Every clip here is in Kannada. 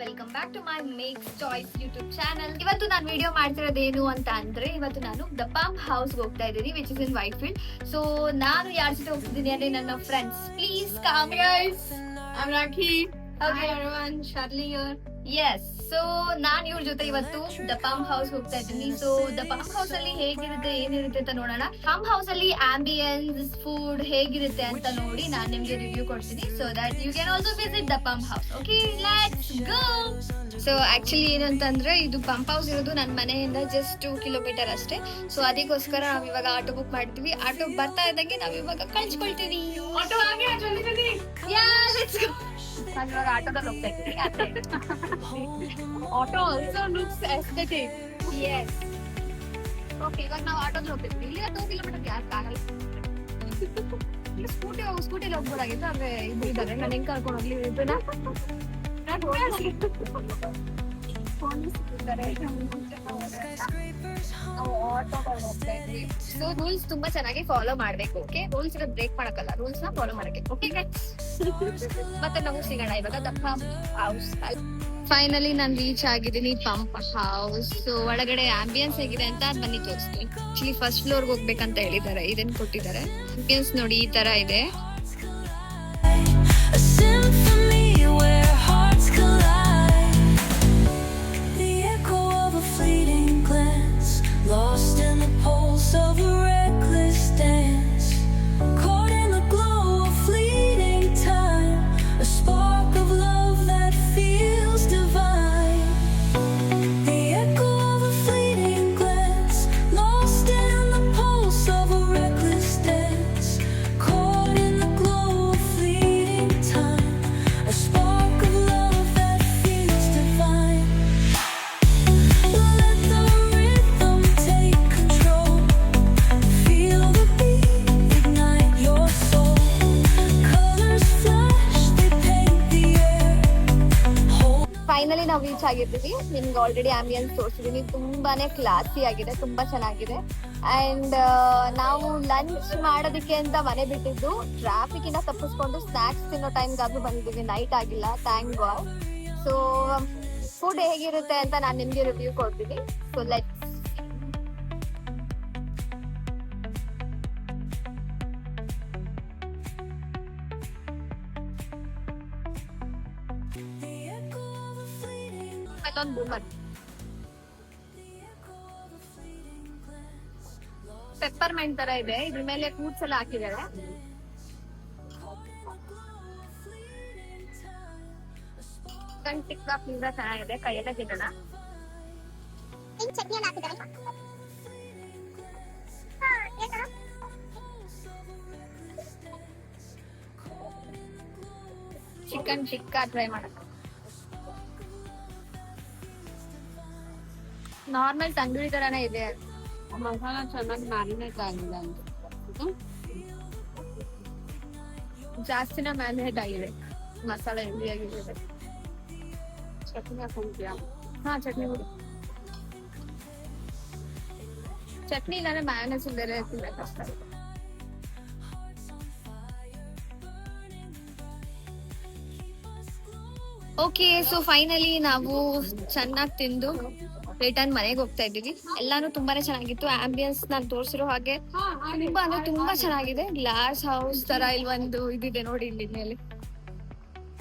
Welcome back to my makes choice YouTube channel. ಇವತ್ತು ನಾನು ವಿಡಿಯೋ ಮಾಡ್ತಿರೋದೇನು ಅಂತ ಅಂದ್ರೆ, ಇವತ್ತು ನಾನು ದ ಪಂಪ್ ಹೌಸ್ ಹೋಗ್ತಾ ಇದ್ದೀನಿ, which is in Whitefield. So ನಾನು ಯಾರ ಜೊತೆ ಹೋಗ್ತಿದ್ದೀನಿ ಅಂದ್ರೆ ನನ್ನ friends. Please come guys. I'm Rakhi. Okay. Hi everyone, Charlie here. Yes, so ನಾನ್ ಇವ್ರ ಜೊತೆ ಇವತ್ತು ದ ಪಂಪ್ ಹೌಸ್ ಹೋಗ್ತಾ ಇದ್ದೀನಿ. ಸೊ ದ ಪಂಪ್ ಹೌಸ್ ಅಲ್ಲಿ ಹೇಗಿರುತ್ತೆ ಏನಿರುತ್ತೆ ಅಂತ ನೋಡೋಣ. ಪಂಪ್ ಹೌಸ್ ಅಲ್ಲಿ ಆಂಬಿಯನ್ಸ್, ಫುಡ್ ಹೇಗಿರುತ್ತೆ ಅಂತ ನೋಡಿ ನಾನು ನಿಮ್ಗೆ ರಿವ್ಯೂ ಕೊಡ್ತೀನಿ. So that you can also visit the pump house. Okay, let's go. So actually ಏನು ಅಂತಂದ್ರೆ, ಇದು ಪಂಪ್ ಹೌಸ್ ಇರೋದು ನನ್ನ ಮನೆಯಿಂದ ಜಸ್ಟ್ 2 ಕಿಲೋಮೀಟರ್ ಅಷ್ಟೇ. ಸೊ ಅದಕ್ಕೋಸ್ಕರ ನಾವ್ ಇವಾಗ ಆಟೋ ಬುಕ್ ಮಾಡ್ತೀವಿ. ಆಟೋ ಬರ್ತಾ ಇದ್ದಂಗೆ ನಾವ್ ಇವಾಗ ಕಳ್ಸ್ಕೊಳ್ತೀವಿ. Auto आ गया, जल्दी जल्दी. Let's go. ನಾನು ಇವಾಗ ಆಟೋದಲ್ಲಿ ಹೋಗ್ತಾ ಇದ್ದೀನಿ. Auto also looks aesthetic. Yes, okay, ಇವಾಗ ನಾವು ಆಟೋದಲ್ಲಿ ಹೋಗ್ತಿದ್ವಿ. ಇಲ್ಲಿ 2 ಕಿಲೋಮೀಟರ್ ಯಾಕೆ ಆಗಲ್ಲ. ಸ್ಕೂಟಿಲಿ ಹೋಗ್ಬೋದಾಗಿತ್ತು, ಆದ್ರೆ ಇಬ್ರು ಇದ್ದಾರೆ. ನಾನು ಹೆಂಗ್ ಕರ್ಕೊಂಡು ಹೋಗ್ಲಿ ಇಬ್ಬರನ್ನ? ಸೊ ರೂಲ್ಸ್ ತುಂಬಾ ಚೆನ್ನಾಗಿ ಫಾಲೋ ಮಾಡ್ಬೇಕು. ಓಕೆ, ರೂಲ್ಸ್ ಬ್ರೇಕ್ ಮಾಡಕ್ಕಲ್ಲ, ರೂಲ್ಸ್ ನ ಫಾಲೋ ಮಾಡಕ್ಕೆ. ಓಕೆ, ಮತ್ತೆ ನಾವು ಸಿಗೋಣ ಇವಾಗ ದ ಪಂಪ್ ಹೌಸ್. ಫೈನಲಿ ನಾನು ರೀಚ್ ಆಗಿದ್ದೀನಿ ಪಂಪ್ ಹೌಸ್. ಸೊ ಒಳಗಡೆ ಆಂಬಿಯನ್ಸ್ ಹೇಗಿದೆ ಅಂತ ಬನ್ನಿ ತೋರಿಸ್ತೀನಿ. ಆಕ್ಚುಲಿ ಫಸ್ಟ್ ಫ್ಲೋರ್ಗೆ ಹೋಗ್ಬೇಕಂತ ಹೇಳಿದ್ದಾರೆ, ಇದನ್ನ ಕೊಟ್ಟಿದ್ದಾರೆ. ಆಂಬಿಯನ್ಸ್ ನೋಡಿ ಈ ತರ ಇದೆ. A symphony where hearts collide. The echo of a fleeting glance, lost in the pulse of a reckless dance. Caught in the glow of fleeting time, a spark of love that feels divine. The echo of a fleeting glance, lost in the pulse of a reckless dance. Caught in the glow of fleeting time, a spark of love that feels divine. Let the rhythm take control. Feel the beat, ignite your soul. Colors flash, they paint the air. Hold finally ನಾವು ರೀಚ್ ಆಗಿರ್ತೀವಿ. ನಿಮ್ಗೆ ಆಲ್ರೆಡಿ ಆಂಬಿಯನ್ಸ್ ತೋರಿಸಿದೀನಿ. ತುಂಬಾನೇ ಕ್ಲಾಸಿ ಆಗಿದೆ, ತುಂಬಾ ಚೆನ್ನಾಗಿದೆ. ಅಂಡ್ ನಾವು ಲಂಚ್ ಮಾಡೋದಕ್ಕೆ ಅಂತ ಮನೆ ಬಿಟ್ಟಿದ್ದು, ಟ್ರಾಫಿಕ್ ಇಂದ ತಪ್ಪಿಸ್ಕೊಂಡು ಸ್ನಾಕ್ಸ್ ತಿನ್ನೋ ಟೈಮ್ಗಾದ್ರೂ ಬಂದಿದ್ದೀವಿ. ನೈಟ್ ಆಗಿಲ್ಲ, ಥ್ಯಾಂಕ್ ಗಾಡ್. ಸೊ ಫುಡ್ ಹೇಗಿರುತ್ತೆ ಅಂತ ನಾನು ನಿಮ್ಗೆ ರಿವ್ಯೂ ಕೊಡ್ತೀನಿ. So let's. the echo of a fleeting ಮತ್ತೊಂದು ಬೂಮರ್ ಪೆಪ್ಪರ್ಮೆಂಟ್ ತರ ಇದೆ. ಇದ್ರ ಮೇಲೆ ಫ್ರೂಟ್ಸ್ ಎಲ್ಲ ಹಾಕಿದ್ದಾರೆ. ಚಿಕನ್ ಟಿಕ್ಕಾ ಪಿಜ್ಜಾ ಚೆನ್ನಾಗಿದೆ, ಕೈಯಲ್ಲೇ ತಿನ್ನೋಣ. ಚಿಕನ್ ಟಿಕ್ಕಾ ಟ್ರೈ ಮಾಡೋಣ. ನಾರ್ಮಲ್ ತಂದೂರಿ ತರಾನೇ ಇದೆ. ಮಸಾಲ ಚೆನ್ನಾಗಿ ಮ್ಯಾರಿನೇಟ್ ಆಗಿದೆ ಅಂತ. ಜಾಸ್ತಿನ ಮ್ಯಾರಿನೇಟ್ ಆಗಿದೆ, ಮಸಾಲೆ ಹೆವಿ ಆಗಿದೆ. ಚಟ್ನಿ ಹಾಕೊಂತೀಯಾ? ಹಾ, ಚಟ್ನಿ ಬಿಡು. ಚಟ್ನಿ ಇಲ್ಲಾಂದ್ರೆ ಮ್ಯಾಯೋನೇಸ್ ಬೇರೆ ತಿನ್ಬೇಕಷ್ಟೇ. ಓಕೆ, ಸೊ ಫೈನಲಿ ನಾವು ಚೆನ್ನಾಗಿ ತಿಂದು ರಿಟರ್ನ್ ಮನೆಗೆ ಹೋಗ್ತಾ ಇದ್ದೀವಿ. ಎಲ್ಲಾನು ತುಂಬಾನೇ ಚೆನ್ನಾಗಿತ್ತು. ಆಂಬಿಯನ್ಸ್ ನಾನು ತೋರಿಸಿರೋ ಹಾಗೆ ತುಂಬಾ ಅಂದ್ರೆ ತುಂಬಾ ಚೆನ್ನಾಗಿದೆ. ಗ್ಲಾಸ್ ಹೌಸ್ ತರ ಇಲ್ಲಿ ಒಂದು ಇದಿದೆ ನೋಡಿ, ಇಲ್ಲಿ ಮೇಲೆ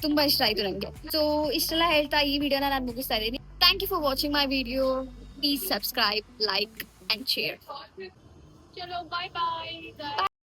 ತುಂಬಾ ಇಷ್ಟ ಆಯ್ತು ನಂಗೆ. ಸೊ ಇಷ್ಟೆಲ್ಲ ಹೇಳ್ತಾ ಈ ವಿಡಿಯೋನ ನಾನು ಮುಗಿಸ್ತಾ ಇದ್ದೀನಿ. Thank you for watching my video. Please subscribe, like and share. ಚಲೋ, bye bye.